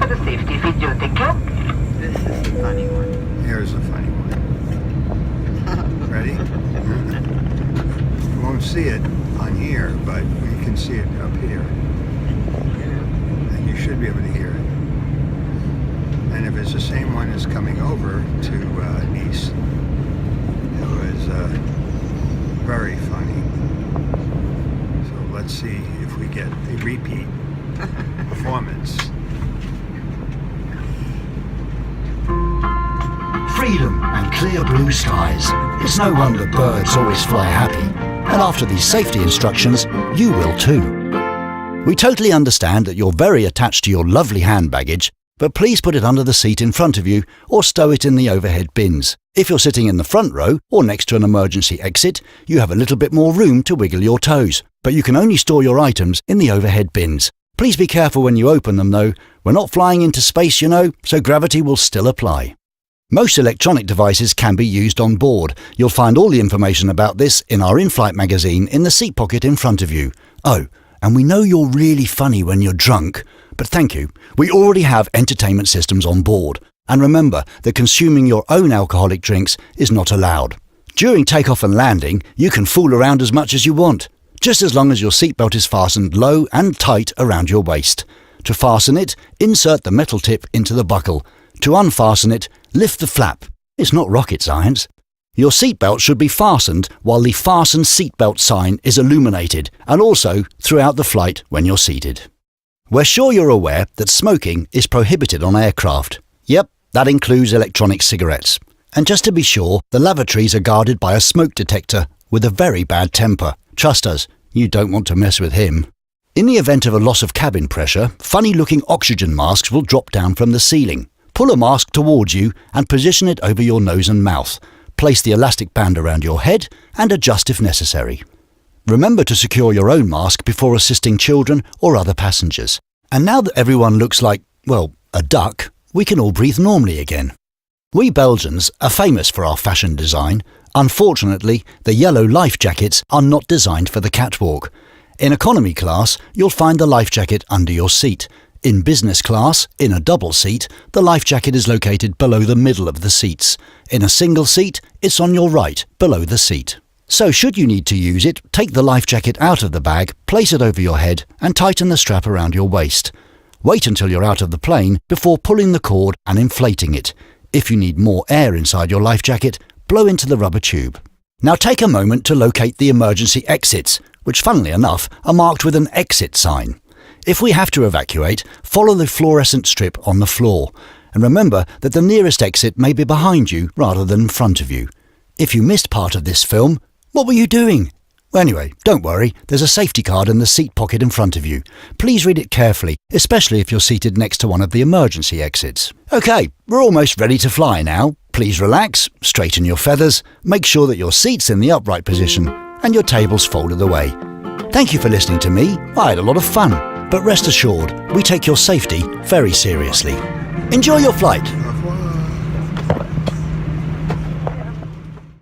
the safety video. Thank you. This is the funny one. Here's a funny one. Ready? You won't see it on here, but you can see it up here. And you should be able to hear it. And if it's the same one as coming over to Nice, it was very funny. So let's see if we get the repeat performance. Freedom and clear blue skies. It's no wonder birds always fly happy. And after these safety instructions, you will too. We totally understand that you're very attached to your lovely hand baggage, but please put it under the seat in front of you or stow it in the overhead bins. If you're sitting in the front row or next to an emergency exit, you have a little bit more room to wiggle your toes, but you can only store your items in the overhead bins. Please be careful when you open them though. We're not flying into space, you know, so gravity will still apply. Most electronic devices can be used on board. You'll find all the information about this in our in-flight magazine in the seat pocket in front of you. Oh, and we know you're really funny when you're drunk, but thank you. We already have entertainment systems on board. And remember that consuming your own alcoholic drinks is not allowed. During takeoff and landing, you can fool around as much as you want, just as long as your seatbelt is fastened low and tight around your waist. To fasten it, insert the metal tip into the buckle. To unfasten it, lift the flap. It's not rocket science. Your seatbelt should be fastened while the Fasten Seatbelt sign is illuminated, and also throughout the flight when you're seated. We're sure you're aware that smoking is prohibited on aircraft. Yep, that includes electronic cigarettes. And just to be sure, the lavatories are guarded by a smoke detector with a very bad temper. Trust us, you don't want to mess with him. In the event of a loss of cabin pressure, funny-looking oxygen masks will drop down from the ceiling. Pull a mask towards you and position it over your nose and mouth. Place the elastic band around your head and adjust if necessary. Remember to secure your own mask before assisting children or other passengers. And now that everyone looks like, well, a duck, we can all breathe normally again. We Belgians are famous for our fashion design. Unfortunately, the yellow life jackets are not designed for the catwalk. In economy class, you'll find the life jacket under your seat. In business class, in a double seat, the life jacket is located below the middle of the seats. In a single seat, it's on your right, below the seat. So should you need to use it, take the life jacket out of the bag, place it over your head and tighten the strap around your waist. Wait until you're out of the plane before pulling the cord and inflating it. If you need more air inside your life jacket, blow into the rubber tube. Now take a moment to locate the emergency exits, which funnily enough are marked with an exit sign. If we have to evacuate, follow the fluorescent strip on the floor. And remember that the nearest exit may be behind you rather than in front of you. If you missed part of this film, what were you doing? Well, anyway, don't worry, there's a safety card in the seat pocket in front of you. Please read it carefully, especially if you're seated next to one of the emergency exits. OK, we're almost ready to fly now. Please relax, straighten your feathers, make sure that your seat's in the upright position and your table's folded away. Thank you for listening to me. I had a lot of fun. But rest assured, we take your safety very seriously. Enjoy your flight.